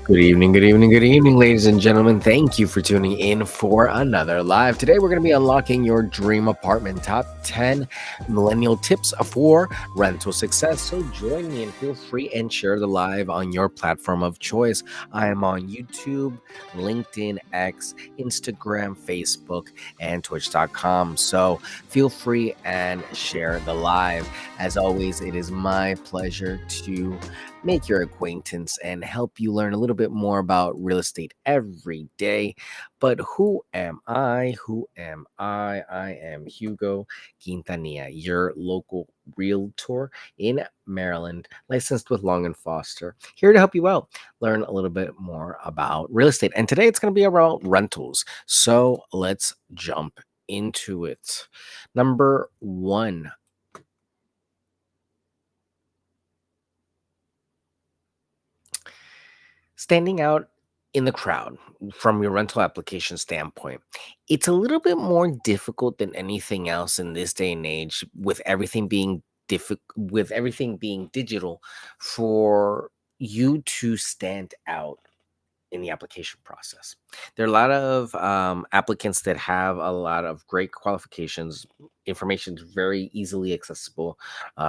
Good evening, ladies and gentlemen. Thank you for tuning in for another live. Today, we're going to be unlocking your dream apartment top 10 millennial tips for rental success. So, join me and feel free and share the live on your platform of choice. I am on YouTube, LinkedIn, X, Instagram, Facebook, and Twitch.com. So, feel free and share the live. As always, it is my pleasure to make your acquaintance and help you learn a little bit more about real estate every day. But who am I? Who am I? I am Hugo Quintanilla, your local realtor in Maryland, licensed with Long and Foster, here to help you out, learn a little bit more about real estate. And today it's going to be about rentals. So let's jump into it. Number one, standing out in the crowd from your rental application standpoint. It's a little bit more difficult than anything else in this day and age with everything being digital for you to stand out in the application process. There are a lot of applicants that have a lot of great qualifications. Information is very easily accessible.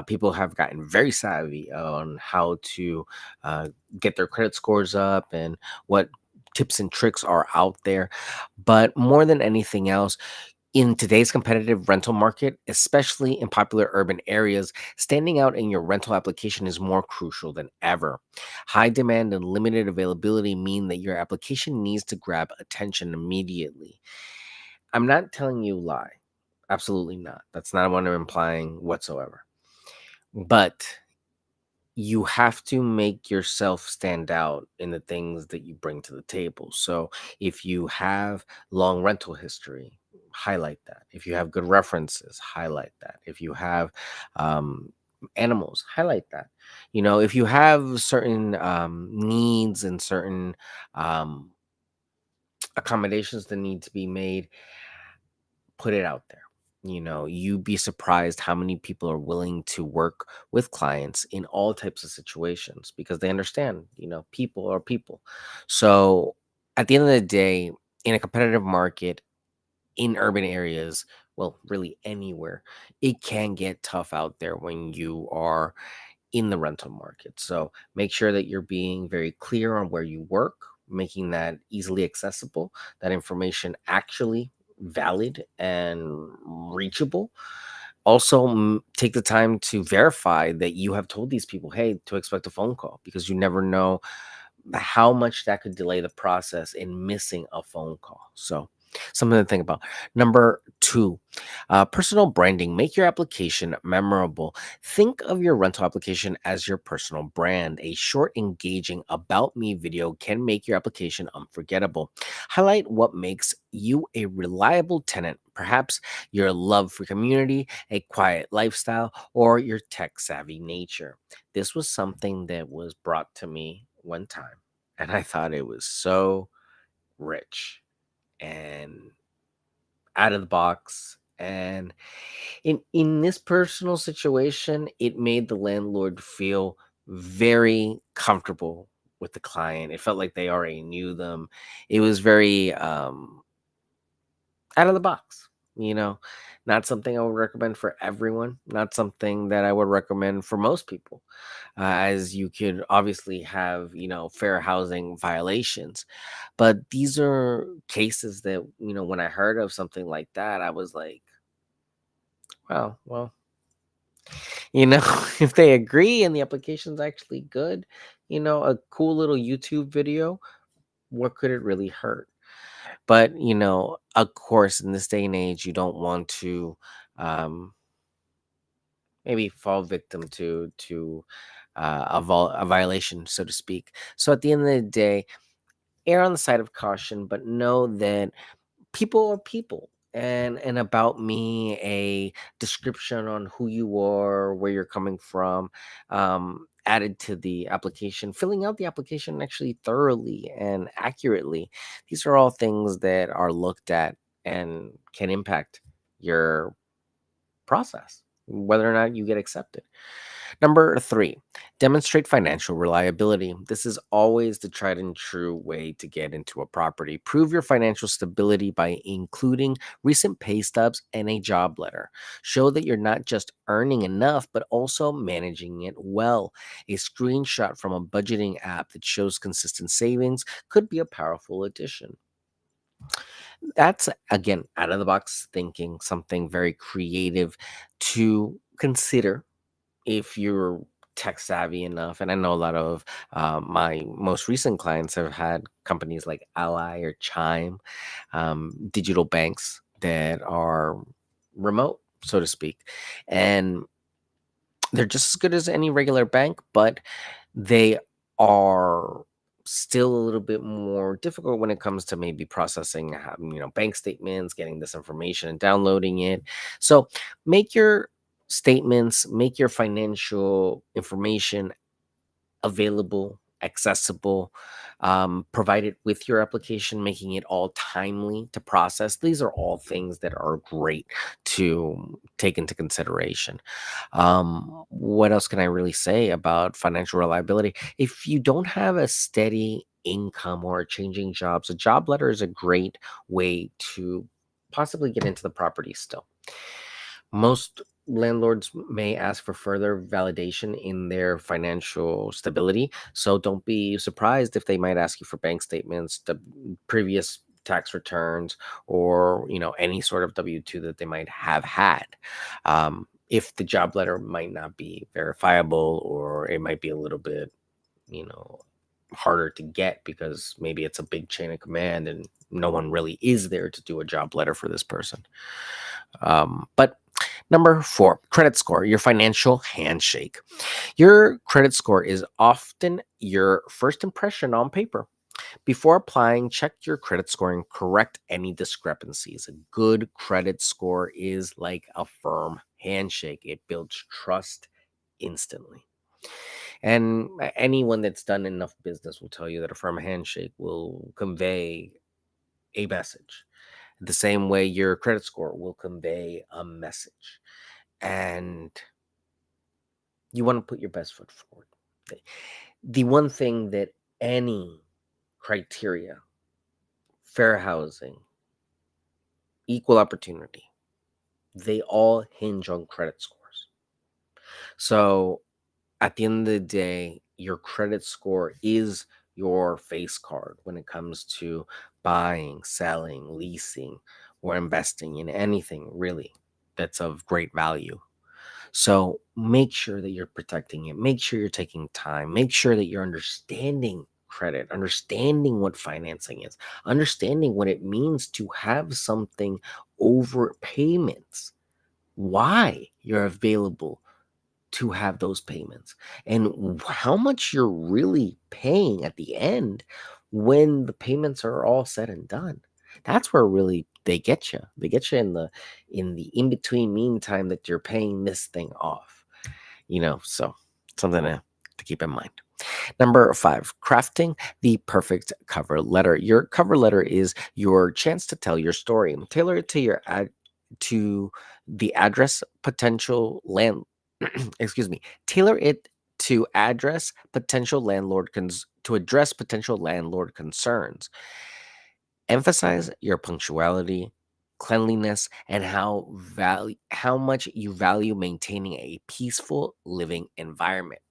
People have gotten very savvy on how to get their credit scores up and what tips and tricks are out there. But more than anything else, in today's competitive rental market, especially in popular urban areas, standing out in your rental application is more crucial than ever. High demand and limited availability mean that your application needs to grab attention immediately. I'm not telling you a lie. Absolutely not. That's not what I'm implying whatsoever. But you have to make yourself stand out in the things that you bring to the table. So if you have long rental history, highlight that. If you have good references, highlight that. If you have um, animals, highlight that. If you have certain needs and certain um, accommodations that need to be made, put it out there. You'd be surprised how many people are willing to work with clients in all types of situations because they understand, people are people. So at the end of the day, in a competitive market, in urban areas, well, really anywhere, it can get tough out there when you are in the rental market. So make sure that you're being very clear on where you work, making that easily accessible, that information actually valid and reachable. Also, take the time to verify that you have told these people, hey, to expect a phone call, because you never know how much that could delay the process in missing a phone call. So, something to think about. Number two, personal branding. Make your application memorable. Think of your rental application as your personal brand. A short, engaging About Me video can make your application unforgettable. Highlight what makes you a reliable tenant. Perhaps your love for community, a quiet lifestyle, or your tech savvy nature. This was something that was brought to me one time, and I thought it was so rich and out of the box. And in this personal situation, it made the landlord feel very comfortable with the client. It felt like they already knew them. It was very out of the box, you know, not something I would recommend for everyone, not something that I would recommend for most people, as you could obviously have, fair housing violations. But these are cases that, when I heard of something like that, I was like, wow, well, if they agree and the application's actually good, a cool little YouTube video, what could it really hurt? But, of course, in this day and age, you don't want to um, maybe fall victim to a violation, so to speak. So at the end of the day, err on the side of caution, but know that people are people. And About Me, a description on who you are, where you're coming from, added to the application, filling out the application actually thoroughly and accurately. These are all things that are looked at and can impact your process, whether or not you get accepted. Number three, demonstrate financial reliability. This is always the tried and true way to get into a property. Prove your financial stability by including recent pay stubs and a job letter. Show that you're not just earning enough, but also managing it well. A screenshot from a budgeting app that shows consistent savings could be a powerful addition. That's, again, out of the box thinking, something very creative to consider if you're tech savvy enough. And I know a lot of my most recent clients have had companies like Ally or Chime, digital banks that are remote, so to speak. And they're just as good as any regular bank, but they are still a little bit more difficult when it comes to maybe processing, bank statements, getting this information and downloading it. So make your statements, make your financial information available, accessible, provided with your application, making it all timely to process. These are all things that are great to take into consideration. What else can I really say about financial reliability? If you don't have a steady income or changing jobs, a job letter is a great way to possibly get into the property still. Most landlords may ask for further validation in their financial stability, so don't be surprised if they might ask you for bank statements, the previous tax returns, or any sort of W-2 that they might have had. If the job letter might not be verifiable, or it might be a little bit, you know, harder to get because maybe it's a big chain of command and no one really is there to do a job letter for this person. But number four, credit score, your financial handshake. Your credit score is often your first impression on paper. Before applying, check your credit score and correct any discrepancies. A good credit score is like a firm handshake, it builds trust instantly. And anyone that's done enough business will tell you that a firm handshake will convey a message. The same way your credit score will convey a message. And you want to put your best foot forward. The one thing that any criteria, fair housing, equal opportunity, they all hinge on credit scores. So at the end of the day, your credit score is your face card when it comes to buying, selling, leasing, or investing in anything really that's of great value. So make sure that you're protecting it. Make sure you're taking time. Make sure that you're understanding credit, understanding what financing is, understanding what it means to have something over payments, why you're available to have those payments, and how much you're really paying at the end when the payments are all said and done. That's where really they get you. They get you in the in between meantime that you're paying this thing off. So something to keep in mind. Number five, crafting the perfect cover letter. Your cover letter is your chance to tell your story. Tailor it to your to the address potential land. Excuse me. Tailor it to address potential landlord concerns. Emphasize your punctuality, cleanliness, and how much you value maintaining a peaceful living environment.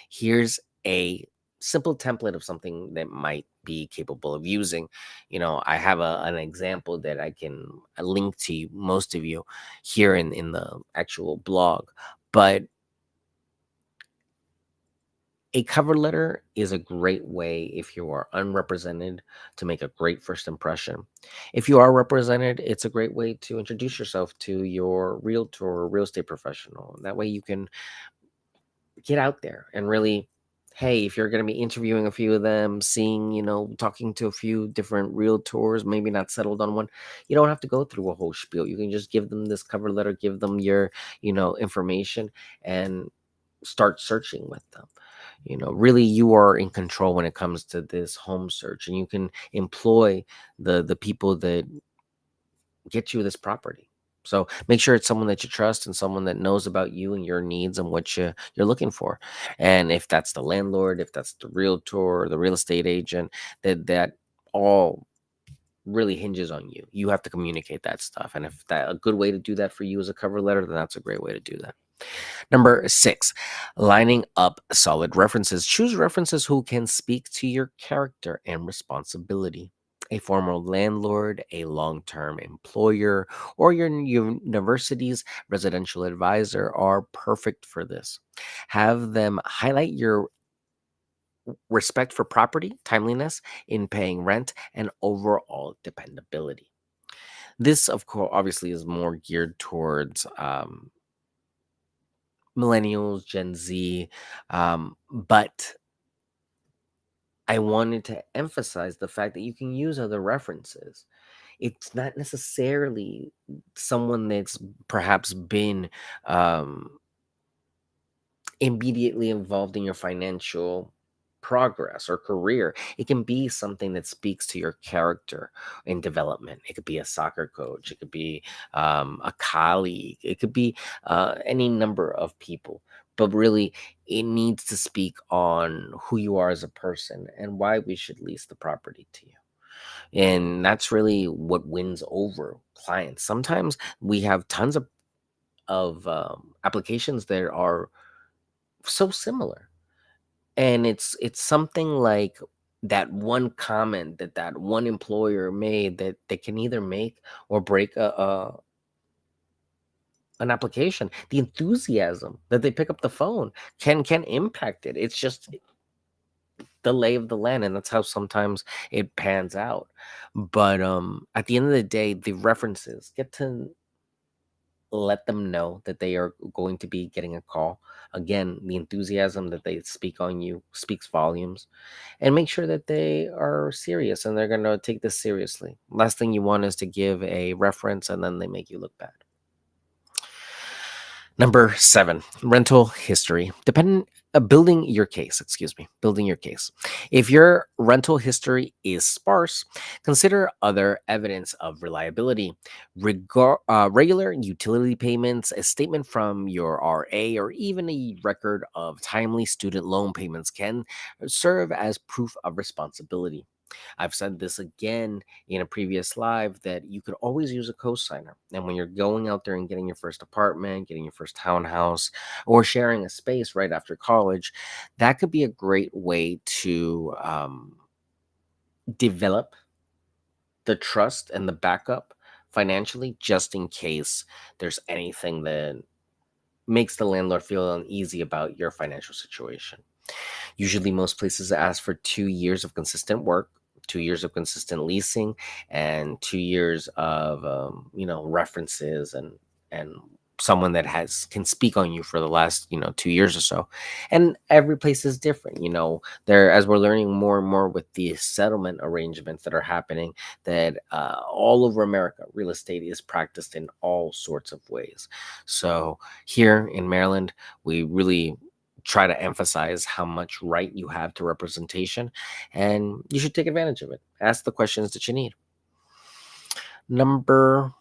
Here's a simple template of something that might be capable of using. I have an example that I can link to most of you here in the actual blog. But a cover letter is a great way, if you are unrepresented, to make a great first impression. If you are represented, it's a great way to introduce yourself to your realtor or real estate professional. That way you can get out there and really, hey, if you're going to be interviewing a few of them, seeing, talking to a few different realtors, maybe not settled on one, you don't have to go through a whole spiel. You can just give them this cover letter, give them your, information, and start searching with them. Really, you are in control when it comes to this home search, and you can employ the people that get you this property. So make sure it's someone that you trust and someone that knows about you and your needs and what you're looking for. And if that's the landlord, if that's the realtor, the real estate agent, that all really hinges on you. You have to communicate that stuff. And if that a good way to do that for you is a cover letter, then that's a great way to do that. Number six, lining up solid references. Choose references who can speak to your character and responsibility. A former landlord, a long term employer, or your university's residential advisor are perfect for this. Have them highlight your respect for property, timeliness in paying rent, and overall dependability. This, of course, obviously is more geared towards millennials, Gen Z. But I wanted to emphasize the fact that you can use other references. It's not necessarily someone that's perhaps been um, immediately involved in your financial progress or career. It can be something that speaks to your character and development. It could be a soccer coach, it could be a colleague, it could be any number of people. But really, it needs to speak on who you are as a person and why we should lease the property to you. And that's really what wins over clients. Sometimes we have tons of applications that are so similar, and it's something like that one comment that that one employer made that they can either make or break a an application. The enthusiasm that they pick up the phone can impact it. It's just the lay of the land, and that's how sometimes it pans out. But at the end of the day, the references get to let them know that they are going to be getting a call. Again, the enthusiasm that they speak on you speaks volumes, and make sure that they are serious and they're going to take this seriously. Last thing you want is to give a reference and then they make you look bad. Number seven, rental history. Building your case, excuse me, building your case. If your rental history is sparse, consider other evidence of reliability. Regular utility payments, a statement from your RA, or even a record of timely student loan payments can serve as proof of responsibility. I've said this again in a previous live that you could always use a cosigner. And when you're going out there and getting your first apartment, getting your first townhouse, or sharing a space right after college, that could be a great way to develop the trust and the backup financially, just in case there's anything that makes the landlord feel uneasy about your financial situation. Usually, most places ask for 2 years of consistent work, 2 years of consistent leasing, and 2 years of references and someone that has can speak on you for the last 2 years or so. And every place is different. There, as we're learning more and more with the settlement arrangements that are happening, that all over America, real estate is practiced in all sorts of ways. So here in Maryland, we really try to emphasize how much right you have to representation, and you should take advantage of it. Ask the questions that you need. Number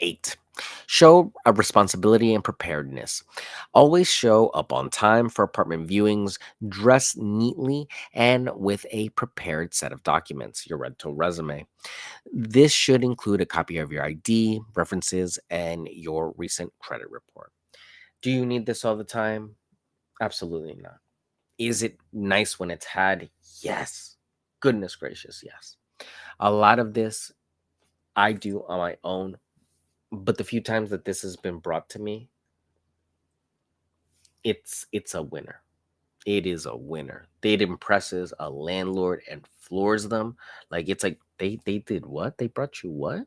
eight, show a responsibility and preparedness. Always show up on time for apartment viewings, dress neatly, and with a prepared set of documents, your rental resume. This should include a copy of your ID, references, and your recent credit report. Do you need this all the time? Absolutely not. Is it nice when it's had? Yes. Goodness gracious, yes. A lot of this I do on my own, but the few times that this has been brought to me, it's a winner. It is a winner. It impresses a landlord and floors them. Like it's like they did what? They brought you what?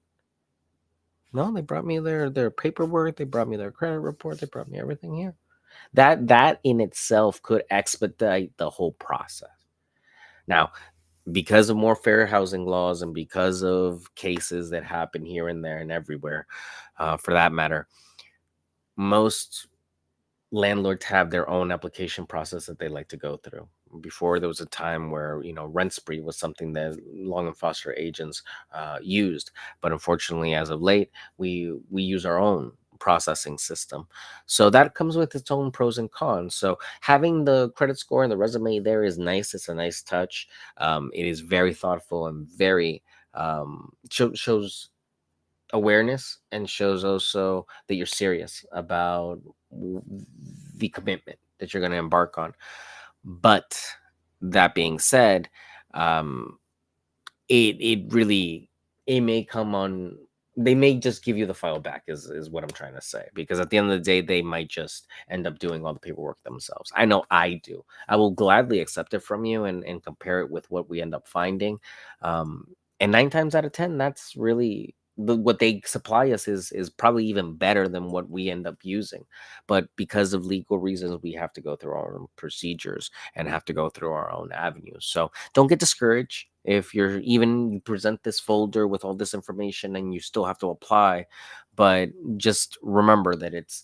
No, they brought me their paperwork, they brought me their credit report, they brought me everything here. That in itself could expedite the whole process. Now, because of more fair housing laws and because of cases that happen here and there and everywhere, for that matter, most landlords have their own application process that they like to go through. Before, there was a time where, rent spree was something that long and foster agents used, but unfortunately, as of late, we use our own processing system. So that comes with its own pros and cons. So having the credit score and the resume there is nice. It's a nice touch. It is very thoughtful and very shows awareness, and shows also that you're serious about w- the commitment that you're going to embark on. But that being said, um, it really, it may come on, they may just give you the file back, is what I'm trying to say, because at the end of the day they might just end up doing all the paperwork themselves. I know I do. I will gladly accept it from you and compare it with what we end up finding. um and 9 times out of 10, that's really what they supply us is probably even better than what we end up using. But because of legal reasons, we have to go through our own procedures and have to go through our own avenues. So don't get discouraged if you present this folder with all this information and you still have to apply. But just remember that it's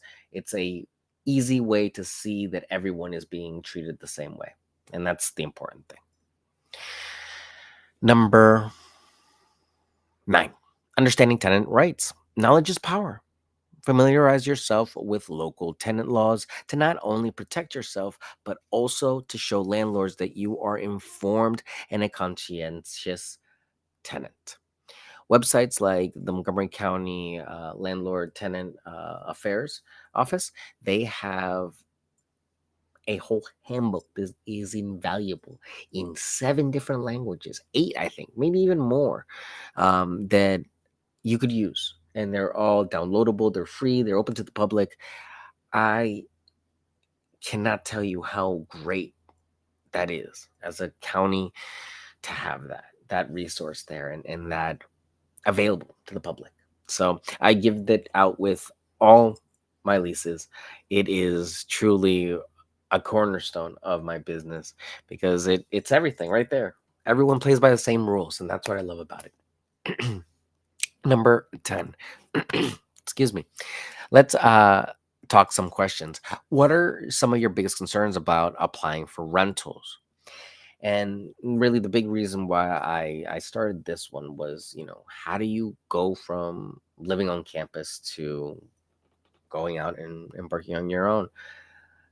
a easy way to see that everyone is being treated the same way, and that's the important thing. Number 9, understanding tenant rights. Knowledge is power. Familiarize yourself with local tenant laws to not only protect yourself, but also to show landlords that you are informed and a conscientious tenant. Websites like the Montgomery County Landlord Tenant Affairs Office, they have a whole handbook that is invaluable in 7 different languages, 8, I think, maybe even more, that you could use. And they're all downloadable, they're free, they're open to the public. I cannot tell you how great that is as a county to have that resource there, and that available to the public. So I give that out with all my leases. It is truly a cornerstone of my business because it's everything right there. Everyone plays by the same rules, and that's what I love about it. Number 10. Excuse me. Let's talk some questions. What are some of your biggest concerns about applying for rentals? And really, the big reason why I started this one was, how do you go from living on campus to going out and embarking on your own?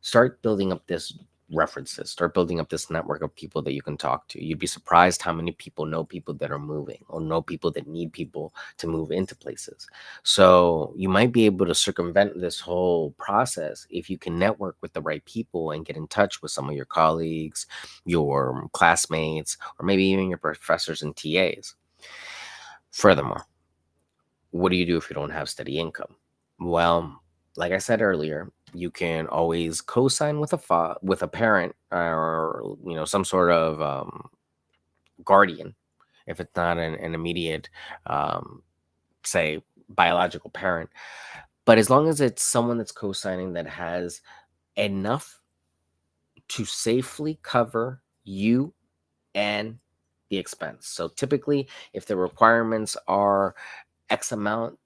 Start building up this references, start building up this network of people that you can talk to. You'd be surprised how many people know people that are moving or know people that need people to move into places. So you might be able to circumvent this whole process if you can network with the right people and get in touch with some of your colleagues, your classmates, or maybe even your professors and TAs. Furthermore, what do you do if you don't have steady income? Well, like I said earlier, you can always co-sign with with a parent, or some sort of guardian, if it's not an immediate, um, say, biological parent. But as long as it's someone that's co-signing that has enough to safely cover you and the expense. So typically, if the requirements are X amount,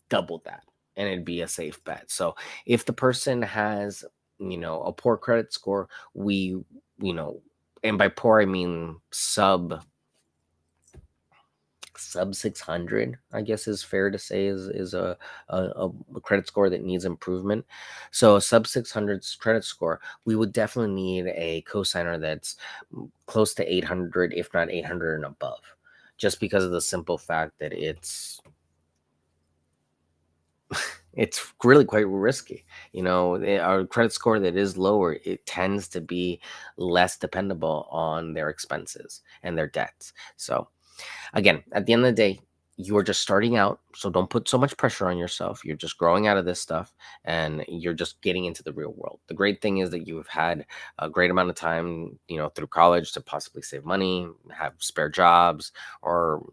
double that, and it'd be a safe bet. So if the person has, a poor credit score, we, you know, and by poor I mean sub 600, I guess is fair to say, is a credit score that needs improvement. So a sub 600 credit score, we would definitely need a cosigner that's close to 800, if not 800 and above, just because of the simple fact that it's really quite risky. Our credit score that is lower, it tends to be less dependable on their expenses and their debts. So again, at the end of the day, you are just starting out, so don't put so much pressure on yourself. You're just growing out of this stuff, and you're just getting into the real world. The great thing is that you've had a great amount of time, through college to possibly save money, have spare jobs, or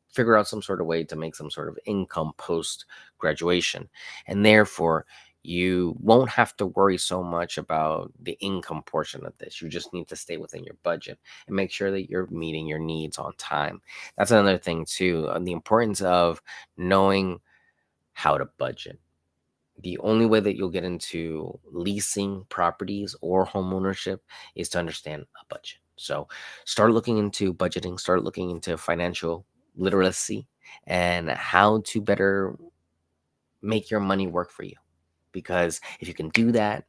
figure out some sort of way to make some sort of income post graduation, and therefore you won't have to worry so much about the income portion of this. You just need to stay within your budget and make sure that you're meeting your needs on time. That's another thing too, the importance of knowing how to budget. The only way that you'll get into leasing properties or home ownership is to understand a budget. So start looking into budgeting, start looking into financial literacy and how to better make your money work for you. Because if you can do that,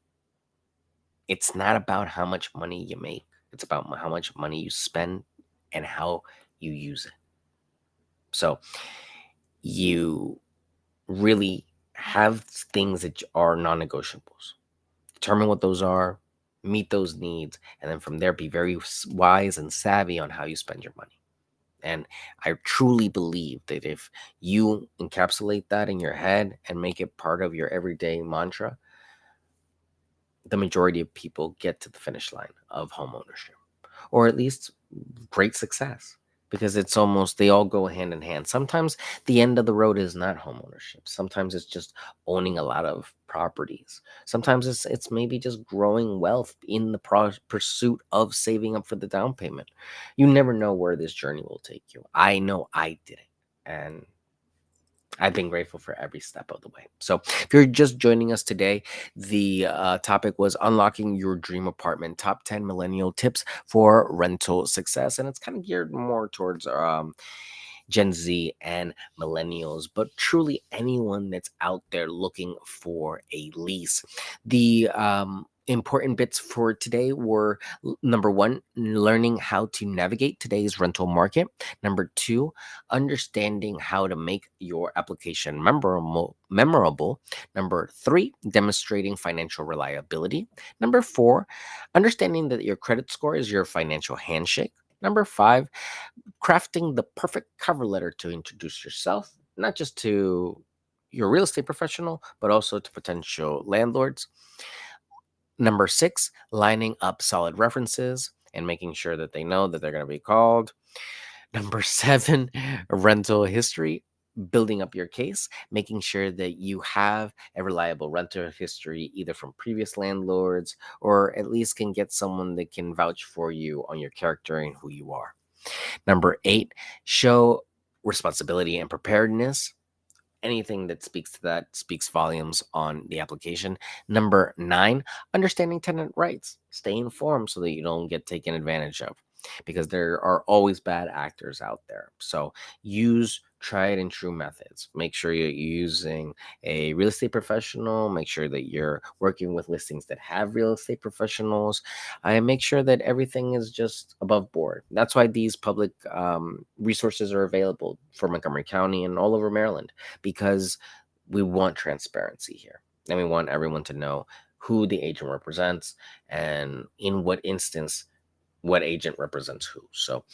it's not about how much money you make, it's about how much money you spend and how you use it. So you really have things that are non-negotiables. Determine what those are, meet those needs, and then from there be very wise and savvy on how you spend your money. And I truly believe that if you encapsulate that in your head and make it part of your everyday mantra, the majority of people get to the finish line of home ownership, or at least great success, because it's almost they all go hand in hand. Sometimes the end of the road is not home ownership. Sometimes it's just owning a lot of properties. Sometimes it's maybe just growing wealth in the pursuit of saving up for the down payment. You never know where this journey will take you. I know I did it, and I've been grateful for every step of the way. So, if you're just joining us today, the topic was unlocking your dream apartment, top 10 millennial tips for rental success. And it's kind of geared more towards Gen Z and millennials, but truly anyone that's out there looking for a lease. The important bits for today were number one, learning how to navigate today's rental market. Number two, understanding how to make your application memorable. Number three, demonstrating financial reliability. Number four, understanding that your credit score is your financial handshake. Number five, crafting the perfect cover letter to introduce yourself, not just to your real estate professional, but also to potential landlords. Number six, lining up solid references and making sure that they know that they're going to be called. Number seven, rental history, building up your case, making sure that you have a reliable rental history, either from previous landlords or at least can get someone that can vouch for you on your character and who you are. Number eight, show responsibility and preparedness. Anything that speaks to that speaks volumes on the application. Number nine, understanding tenant rights. Stay informed so that you don't get taken advantage of, because there are always bad actors out there. So use tried and true methods. Make sure you're using a real estate professional. Make sure that you're working with listings that have real estate professionals. And make sure that everything is just above board. That's why these public resources are available for Montgomery County and all over Maryland, because we want transparency here. And we want everyone to know who the agent represents and in what instance what agent represents who. So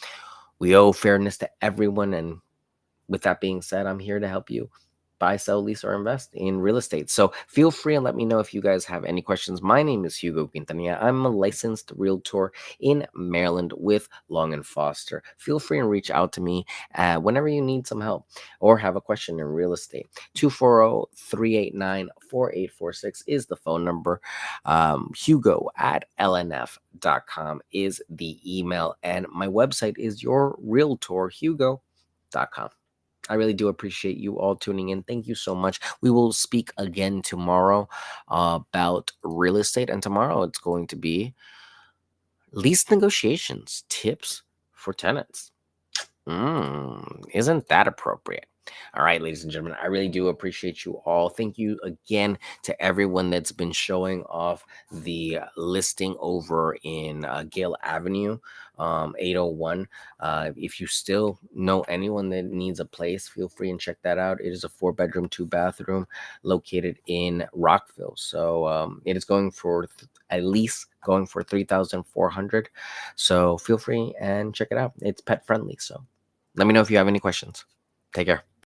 we owe fairness to everyone. And with that being said, I'm here to help you buy, sell, lease, or invest in real estate. So feel free and let me know if you guys have any questions. My name is Hugo Quintanilla. I'm a licensed realtor in Maryland with Long and Foster. Feel free and reach out to me whenever you need some help or have a question in real estate. 240-389-4846 is the phone number. Hugo at lnf.com is the email. And my website is yourrealtorhugo.com. I really do appreciate you all tuning in. Thank you so much. We will speak again tomorrow about real estate. And tomorrow it's going to be lease negotiations, tips for tenants. Isn't that appropriate? All right, ladies and gentlemen, I really do appreciate you all. Thank you again to everyone that's been showing off the listing over in Gale Avenue, 801. If you still know anyone that needs a place, feel free and check that out. It is a 4-bedroom, 2-bathroom located in Rockville. So it is going for at least going for 3,400. So feel free and check it out. It's pet friendly. So let me know if you have any questions. Take care.